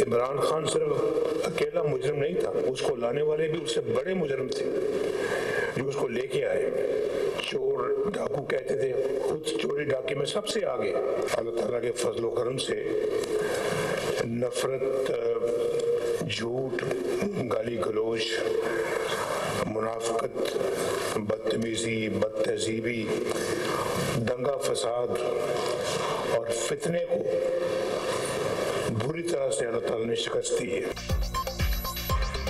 इमरान खान सिर्फ अकेला मुजरिम नहीं था, उसको लाने वाले भी उससे बड़े मुजरिम थे जो उसको लेके आए। चोर डाकू कहते थे, खुद चोरी डाके में सबसे आगे। अल्लाह ताला के फजलो करम से नफरत, झूठ, गाली गलोच, मुनाफिकत, बदतमीजी, बदतहजीबी, दंगा फसाद और फितने को बुरी तरह से अल्लाह ताला ने शिकस्त दी है।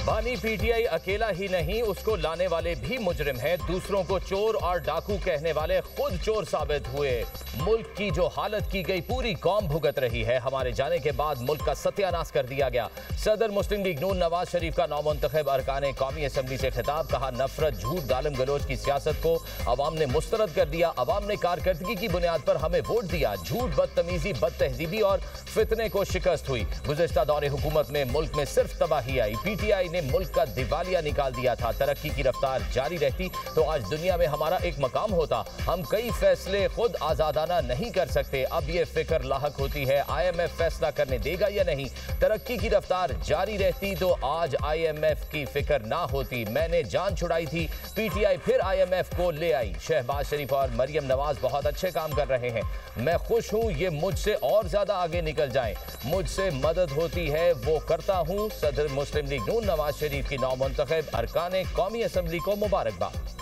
बानी पीटीआई अकेला ही नहीं, उसको लाने वाले भी मुजरिम हैं। दूसरों को चोर और डाकू कहने वाले खुद चोर साबित हुए। मुल्क की जो हालत की गई पूरी कौम भुगत रही है। हमारे जाने के बाद मुल्क का सत्यानाश कर दिया गया। सदर मुस्लिम लीग नून नवाज शरीफ का नौमुंतखब अरकान कौमी असम्बली से खिताब, कहा नफरत, झूठ, गालम गलोच की सियासत को अवाम ने मुस्तरद कर दिया। अवाम ने कारकर्दगी की बुनियाद पर हमें वोट दिया। झूठ, बदतमीजी, बदतहजीबी और फितने को शिकस्त हुई। गुज़िश्ता दौरे हुकूमत में मुल्क में सिर्फ तबाही आई। पीटीआई ने मुल्क का दिवालिया निकाल दिया था। तरक्की की रफ्तार जारी रहती तो आज दुनिया में हमारा एक मकाम होता। हम कई फैसले खुद आजादाना नहीं कर सकते। अब ये फिक्र लाहक होती है IMF फैसला करने देगा या नहीं। तरक्की की रफ्तार जारी रहती तो आज IMF की फिक्र ना होती। मैंने जान छुड़ाई थी, पीटीआई फिर IMF को ले आई। शहबाज शरीफ और मरियम नवाज बहुत अच्छे काम कर रहे हैं। मैं खुश हूं ये मुझसे और ज्यादा आगे निकल जाएं। मुझसे मदद होती है वो करता हूं। सदर मुस्लिम लीग नून नवाज शरीफ की नौमुंतखब अरकान कौमी असम्बली को मुबारकबाद।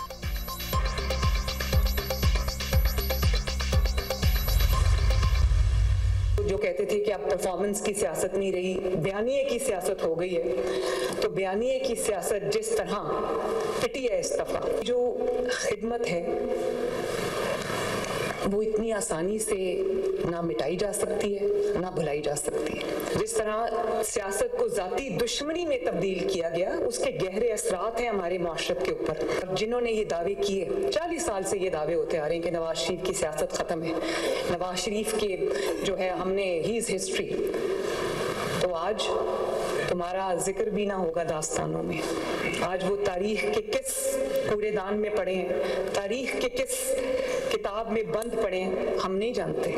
जो कहते थे कि अब परफॉर्मेंस की सियासत नहीं रही, बयानिए की सियासत हो गई है, तो बयानिए की सियासत जिस तरह पिटी है इस दफा, जो खिदमत है वो इतनी आसानी से ना मिटाई जा सकती है ना भुलाई जा सकती है। जिस तरह सियासत को जाती दुश्मनी में तब्दील किया गया, उसके गहरे असरात हैं हमारे माशरत के ऊपर। जिन्होंने ये दावे किए, 40 साल से ये दावे होते आ रहे हैं कि नवाज शरीफ की सियासत खत्म है, नवाज शरीफ के जो है हमने ही इज हिस्ट्री, तो आज तुम्हारा जिक्र भी ना होगा दास्तानों में। आज वो तारीख के किस कूड़ेदान में पड़े हैं, तारीख के किस किताब में बंद पड़े हैं, हम नहीं जानते।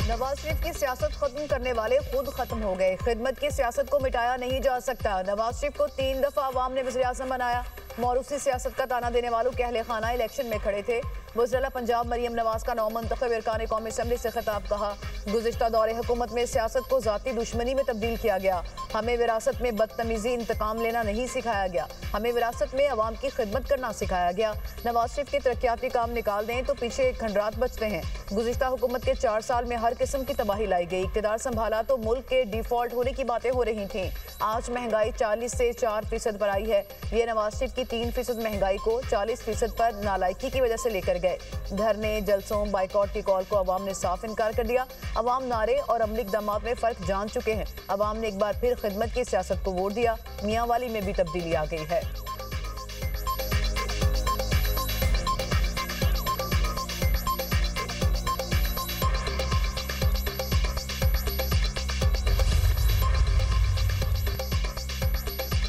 नवाज शरीफ की सियासत खत्म करने वाले खुद खत्म हो गए। खिदमत की सियासत को मिटाया नहीं जा सकता। नवाज शरीफ को 3 दफा अवाम ने वज़ीर आज़म बनाया। मौरूसी सियासत का ताना देने वालों के अहले खाना इलेक्शन में खड़े थे। वज़ीर पंजाब मरियम नवाज का नौमुंतखब अरकान कौमी असम्बली से खिताब, कहा गुज़िश्ता दौरे हुकूमत में सियासत को ज़ाती दुश्मनी में तब्दील किया गया। हमें विरासत में बदतमीजी, इंतकाम लेना नहीं सिखाया गया। हमें विरासत में अवाम की खिदमत करना सिखाया गया। नवाज शरीफ के तरक्याती काम निकाल दें तो पीछे खंडरात बचते हैं। गुज़िश्ता हुकूमत के 4 साल में हर किस्म की तबाही लाई गई। इक़्तिदार संभाला तो मुल्क के डिफॉल्ट होने की बातें हो रही थीं। आज महंगाई 40 से 4% पर आई है। ये नवाज शरीफ की 3% महंगाई को 40% पर नालायकी की वजह से लेकर गए। धरने, जलसों, बाइकॉट की कॉल को अवाम ने साफ इनकार कर दिया। अवाम नारे और अमली इक़दामात में फ़र्क जान चुके हैं। अवाम ने एक बार फिर खिदमत की सियासत को वोट दिया। मियांवाली में भी तब्दीली आ गई है।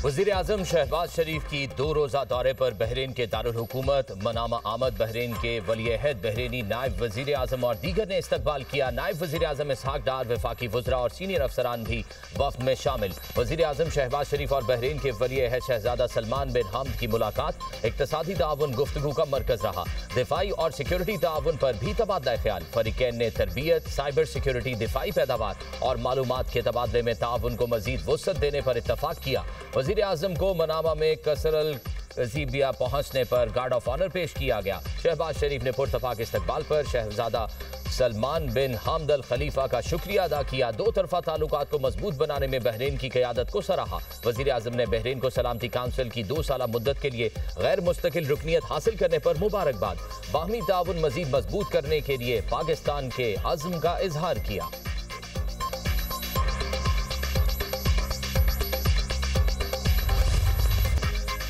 वज़ीर आज़म शहबाज शरीफ की 2 रोज़ा दौरे पर बहरीन के दारुल हुकूमत मनामा आमद। बहरीन के वली-ए-अहद बहरीनी नायब वज़ीर आज़म और दीगर ने इस्तकबाल किया। नायब वज़ीर आज़म इसहाक डार, वफाकी वज़रा और सीनियर अफसरान भी वफ़द में शामिल। वज़ीर आज़म शहबाज शरीफ और बहरीन के वली-ए-अहद शहजादा सलमान बिन हमद की मुलाकात इक़्तिसादी ताउन गुफ्तगू का मरकज़ रहा। दिफाई और सिक्योरिटी ताउन पर भी तबादला ख्याल। फरीक़ैन ने तरबियत, साइबर सिक्योरिटी, दिफाई पैदावार और मालूमात के तबादले में ताउन को मज़ीद वुसअत देने पर इत्तफ़ाक़ किया। वज़ीर आज़म को मनामा में कसरल ज़ीबिया पहुंचने पर गार्ड ऑफ ऑनर पेश किया गया। शहबाज शरीफ ने पुरतफाक इस्तकबाल पर शहजादा सलमान बिन हमद अल खलीफा का शुक्रिया अदा किया। 2 तरफा ताल्लुकात को मजबूत बनाने में बहरीन की क़यादत को सराहा। वज़ीर आज़म ने बहरीन को सलामती काउंसिल की 2 साला मुद्दत के लिए गैर मुस्तकिल रुकनियत हासिल करने पर मुबारकबाद। बाहमी ताउन मज़ीद मजबूत करने के लिए पाकिस्तान के अज़्म का इजहार किया।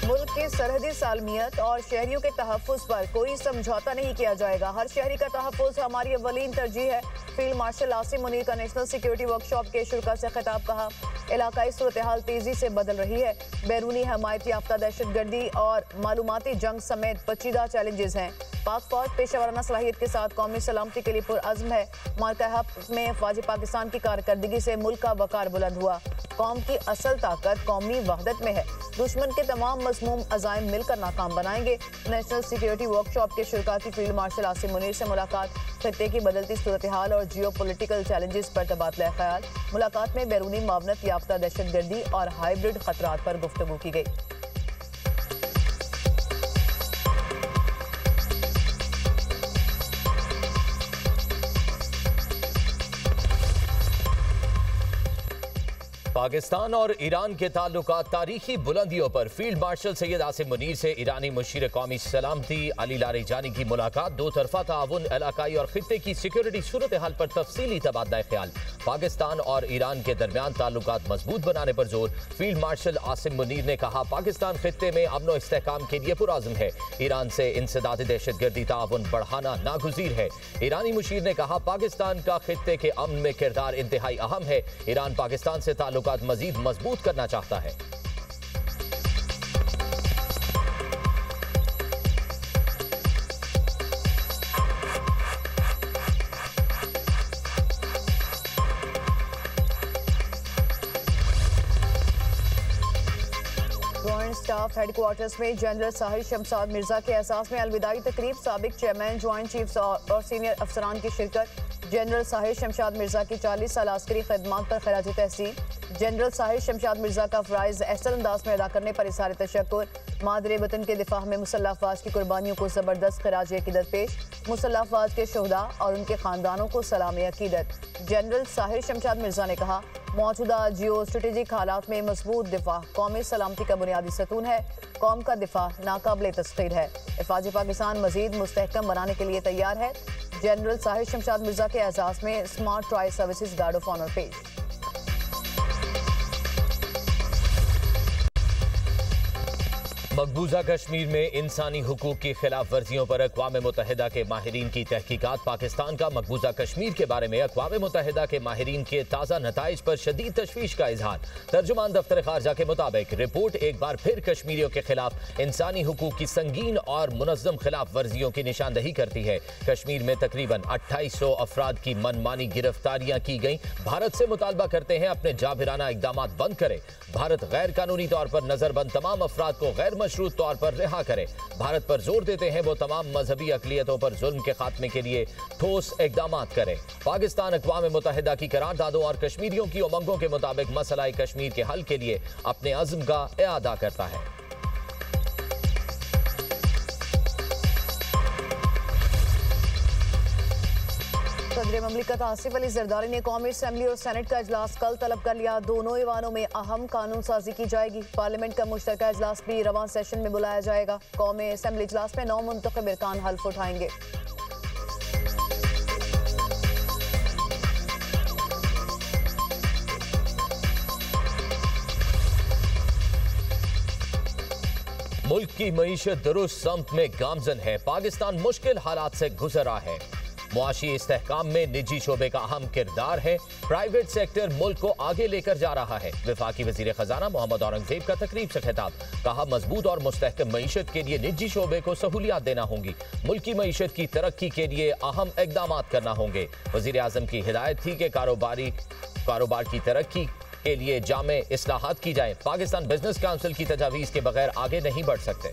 मुल्क की सरहदी सालमियत और शहरियों के तहफ़्फ़ुज़ पर कोई समझौता नहीं किया जाएगा। हर शहरी का तहफ़्फ़ुज़ हमारी अव्वलीन तरजीह है। फील्ड मार्शल आसिम मुनीर का नेशनल सिक्योरिटी वर्कशॉप के शुरा से खिताब, कहा इलाकाई सूरत हाल तेजी से बदल रही है। बैरूनी हमायत याफ्ता दहशतगर्दी और मालूमाती जंग समेत पेचीदा चैलेंजेस हैं। पाक फौज पेशा वाराना सलाहियत के साथ कौमी सलामती के लिए पुरअज़्म है। मार्का हक़ में फ़ौज पाकिस्तान की कारकर्दगी से मुल्क का वक़ार बुलंद हुआ। कौम की असल ताकत कौमी वहदत में है। दुश्मन के तमाम मज़मूम अज़ाइम मिलकर नाकाम बनाएंगे। नेशनल सिक्योरिटी वर्कशॉप के शुरका की फील्ड मार्शल आसिम मुनीर से मुलाकात। खित्ते की बदलती सूरत हाल और जियो पोलिटिकल चैलेंजेस पर तबादला ख्याल। मुलाकात में बैरूनी मावनत याफ्ता दहशतगर्दी और हाइब्रिड खतरात पर गुफ्तगू की गई। पाकिस्तान और ईरान के ताल्लुकात तारीखी बुलंदियों पर फील्ड मार्शल सैयद आसिम मुनीर से ईरानी मुशीर कौमी सलामती अली लारीजानी की मुलाकात। दो तरफा ताउन, इलाकाई और खित्ते की सिक्योरिटी सूरत हाल पर तफसीली तबादला ख्याल। पाकिस्तान और ईरान के दरमियान ताल्लुकात मजबूत बनाने पर जोर। फील्ड मार्शल आसिम मुनीर ने कहा, पाकिस्तान खित्ते में अमन व इस्तेहकाम के लिए पुरअज़्म है। ईरान से इंसदादी दहशतगर्दी ताउन बढ़ाना नागुज़ीर है। ईरानी मुशीर ने कहा, पाकिस्तान का खित्ते के अमन में किरदार इंतहाई अहम है। ईरान पाकिस्तान से ताल्लुकात मजीद मजबूत करना चाहता है। जॉइंट स्टाफ हेडक्वार्टर्स में जनरल साहिर शमशाद मिर्जा के एहसास में अलविदाई तकरीब। साबिक चेयरमैन, ज्वाइंट चीफ्स और सीनियर अफसरान की शिरकत। जनरल साहिर शमशाद मिर्जा की 40 साल अस्करी खिदमात पर खराज तहसीन। जनरल साहिर शमशाद मिर्जा का फ़राइज़ अहसन अंदाज में अदा करने पर इज़हार तशक्कुर। मादरे वतन के दिफा में मुसल्लह अफ़वाज की कुर्बानियों को ज़बरदस्त खराज अक़ीदत पेश। मुसल्लह अफ़वाज के शोहदा और उनके ख़ानदानों को सलाम अक़ीदत। जनरल साहिर शमशाद मिर्जा ने कहा, मौजूदा जियो स्ट्रेटेजिक हालात में मजबूत दिफा कौमी सलामती का बुनियादी सतून है। कौम का दिफा नाकाबिल तस्खीर है। फ़ौज पाकिस्तान मजीद मुस्तहकम बनाने के लिए तैयार है। जनरल साहिर शमशाद मिर्जा के एजाज़ में smart tri services guard of honour पेश। मकबूजा कश्मीर में इंसानी हुकूक की खिलाफ वर्जियों पर अक़वाम मुत्तहिदा के माहिरीन की तहकीकात। पाकिस्तान का मकबूजा कश्मीर के बारे में अक़वाम मुत्तहिदा के माहिरीन के ताज़ा नताइज पर शदीद तशवीश का इजहार। तर्जुमान दफ्तर खारजा के मुताबिक रिपोर्ट एक बार फिर कश्मीरियों के खिलाफ इंसानी हुकूक की संगीन और मुनज़्ज़म खिलाफ वर्जियों की निशानदही करती है। कश्मीर में तकरीबन 2800 अफराद की मनमानी गिरफ्तारियां की गईं। भारत से मुतालबा करते हैं अपने जाबिराना इक़दाम बंद करे। भारत गैर कानूनी तौर पर नजरबंद तमाम अफराद को गैर मशरूत तौर पर रिहा करे। भारत पर जोर देते हैं वो तमाम मजहबी अक़लियतों पर जुल्म के खात्मे के लिए ठोस इक़दाम करे। पाकिस्तान अक़वाम मुत्तहिदा की करारदादों और कश्मीरियों की उमंगों के मुताबिक मसला कश्मीर के हल के लिए अपने अज़्म का इआदा करता है। सदर ममलिकत आसिफ अली जरदारी ने कौमी असम्बली और सेनेट का इजलास कल तलब कर लिया। दोनों ईवानों में अहम कानून साजी की जाएगी। पार्लियामेंट का मुश्तरका इजलास भी रवां सेशन में बुलाया जाएगा। कौमी असम्बली इजलास में 9 मुंतखब अरकान हल्फ उठाएंगे। मुल्क की मईशत दुरुस्त सम्त में गामजन है। पाकिस्तान मुश्किल हालात से गुजर रहा है। मुआशी इस्तेहकाम में निजी शोबे का अहम किरदार है। प्राइवेट सेक्टर मुल्क को आगे लेकर जा रहा है। वफाकी वजीर खजाना मोहम्मद औरंगजेब का तकरीब से खिताब। कहा, मजबूत और मुस्तहकम मईशत के लिए निजी शोबे को सहूलियात देना होंगी। मुल्क की मईशत की तरक्की के लिए अहम इकदाम करना होंगे। वजीर आजम की हिदायत थी कि कारोबार की तरक्की के लिए जामे इस्लाहात की जाए। पाकिस्तान बिजनेस काउंसिल की तजावीज़ के बगैर आगे नहीं बढ़ सकते।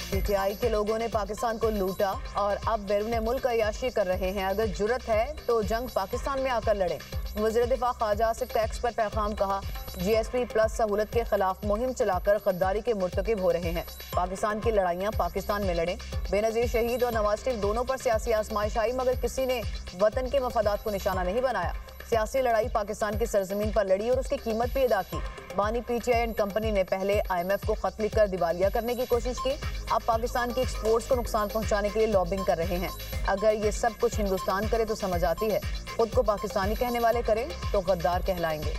पीटीआई के लोगों ने पाकिस्तान को लूटा और अब बैरून मुल्क अय्याशी कर रहे हैं। अगर जुर्रत है तो जंग पाकिस्तान में आकर लड़ें। वज़ीर दिफा ख्वाजा आसिफ टैक्स पर पैगाम। कहा, GSP प्लस सहूलत के खिलाफ मुहिम चलाकर गद्दारी के मुर्तकिब हो रहे हैं। पाकिस्तान की लड़ाइयाँ पाकिस्तान में लड़ें। बेनज़ीर शहीद और नवाज शरीफ दोनों पर सियासी आजमाइश आई, मगर किसी ने वतन के मफादात को निशाना नहीं बनाया। सियासी लड़ाई पाकिस्तान की सरजमीन पर लड़ी और उसकी कीमत भी अदा की। बानी PTI एंड कंपनी ने पहले IMF को खत लिखकर दिवालिया करने की कोशिश की। अब पाकिस्तान की एक्सपोर्ट्स को नुकसान पहुंचाने के लिए लॉबिंग कर रहे हैं। अगर ये सब कुछ हिंदुस्तान करे तो समझ आती है, खुद को पाकिस्तानी कहने वाले करें तो गद्दार कहलाएंगे।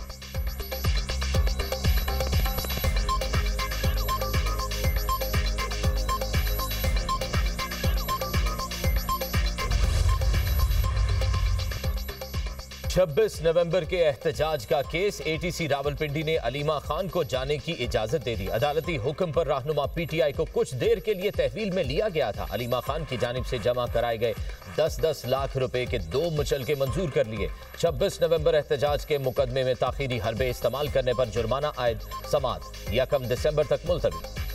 26 नवंबर के एहतजाज का केस। एटीसी रावलपिंडी ने अलीमा खान को जाने की इजाजत दे दी। अदालती हुक्म पर रहनुमा पीटीआई को कुछ देर के लिए तहवील में लिया गया था। अलीमा खान की जानिब से जमा कराए गए 10-10 लाख रुपए के 2 मुचलके मंजूर कर लिए। 26 नवंबर एहतजाज के मुकदमे में ताखीरी हरबे इस्तेमाल करने पर जुर्माना आयद, समात 1 दिसंबर तक मुलतवी।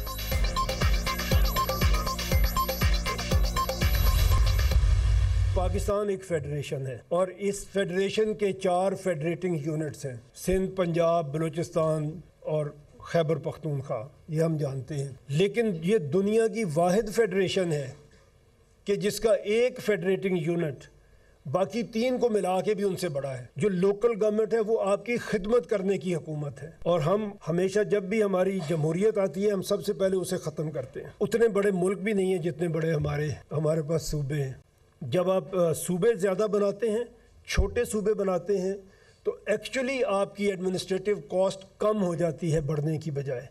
पाकिस्तान एक फेडरेशन है और इस फेडरेशन के 4 फेडरेटिंग यूनिट्स हैं, सिंध, पंजाब, बलूचिस्तान और खैबर पख्तूनख्वा, ये हम जानते हैं। लेकिन ये दुनिया की वाहिद फेडरेशन है कि जिसका एक फेडरेटिंग यूनिट बाकी 3 को मिला के भी उनसे बड़ा है। जो लोकल गवर्नमेंट है वो आपकी खिदमत करने की हुकूमत है और हम हमेशा जब भी हमारी जमहूरियत आती है हम सबसे पहले उसे ख़त्म करते हैं। उतने बड़े मुल्क भी नहीं है जितने बड़े हमारे पास सूबे हैं। जब आप सूबे ज़्यादा बनाते हैं, छोटे सूबे बनाते हैं, तो एक्चुअली आपकी एडमिनिस्ट्रेटिव कॉस्ट कम हो जाती है बढ़ने की बजाय।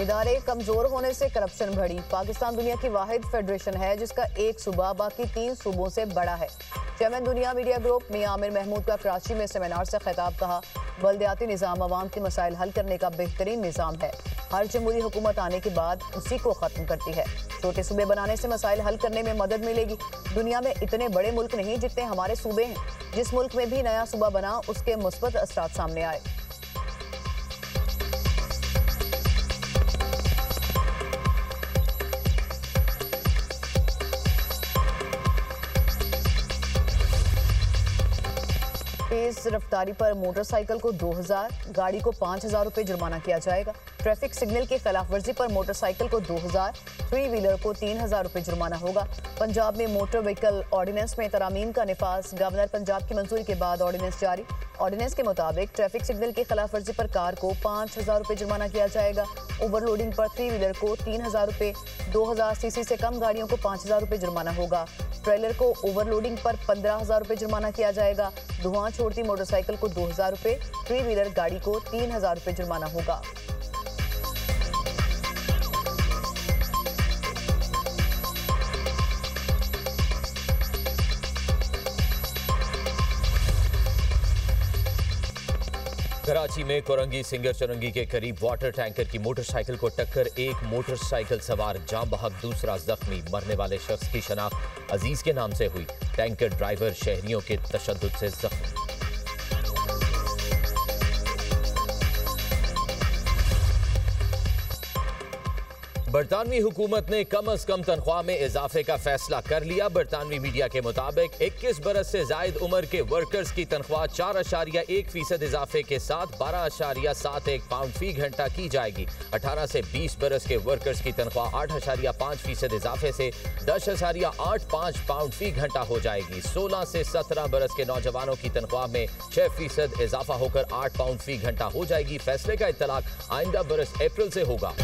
इदारे कमजोर होने से करप्शन बढ़ी। पाकिस्तान दुनिया की वाहिद फेडरेशन है जिसका एक सूबा बाकी 3 सूबों से बड़ा है। चेयरमैन दुनिया मीडिया ग्रुप मियां आमिर महमूद का कराची में सेमिनार से खिताब। कहा, बल्दियाती निज़ाम अवाम के मसाइल हल करने का बेहतरीन निज़ाम है। हर जमहूरी हुकूमत आने के बाद उसी को ख़त्म करती है। छोटे सूबे बनाने से मसाइल हल करने में मदद मिलेगी। दुनिया में इतने बड़े मुल्क नहीं जितने हमारे सूबे हैं। जिस मुल्क में भी नया सूबा बना उसके मुस्बत असरात सामने आए। तेज रफ्तारी पर मोटरसाइकिल को 2000, गाड़ी को 5000 रुपए जुर्माना किया जाएगा। ट्रैफिक सिग्नल की खिलाफ वर्जी पर मोटरसाइकिल को 2000, 3 व्हीलर को 3000 रुपए जुर्माना होगा। पंजाब में मोटर व्हीकल ऑर्डिनेंस में तरामीम का निफाज। गवर्नर पंजाब की मंजूरी के बाद ऑर्डिनेंस जारी। ऑर्डिनेंस के मुताबिक ट्रैफिक सिग्नल की खिलाफ वर्जी पर कार को 5000 रुपए जुर्माना किया जाएगा। ओवरलोडिंग पर 3 व्हीलर को 3000 रुपए, 2000 सीसी से कम गाड़ियों को 5000 रुपए जुर्माना होगा। ट्रेलर को ओवरलोडिंग पर 15000 रुपए जुर्माना किया जाएगा। धुआं छोड़ती मोटरसाइकिल को 2000 रुपए, 3 व्हीलर गाड़ी को 3000 रुपए जुर्माना होगा। कराची में कोरंगी सिंगर चुरंगी के करीब वाटर टैंकर की मोटरसाइकिल को टक्कर। एक मोटरसाइकिल सवार जाँ बहक, दूसरा जख्मी। मरने वाले शख्स की शनाख्त अजीज के नाम से हुई। टैंकर ड्राइवर शहरियों के तशद्दुद से जख्मी। बरतानवी हुकूमत ने कम अज कम तनख्वाह में इजाफे का फैसला कर लिया। बरतानवी मीडिया के मुताबिक 21 बरस से जायद उम्र के वर्कर्स की तनख्वाह 4.1% इजाफे के साथ 12.71 पाउंड फी घंटा की जाएगी। 18 से 20 बरस के वर्कर्स की तनख्वाह 8.5% इजाफे से 10.85 पाउंड फी घंटा हो जाएगी। 16 से 17 बरस के नौजवानों की तनख्वाह में 6% इजाफा होकर 8 पाउंड फी घंटा हो जाएगी। फैसले का इत्तलाक आइंदा बरस अप्रैल से होगा।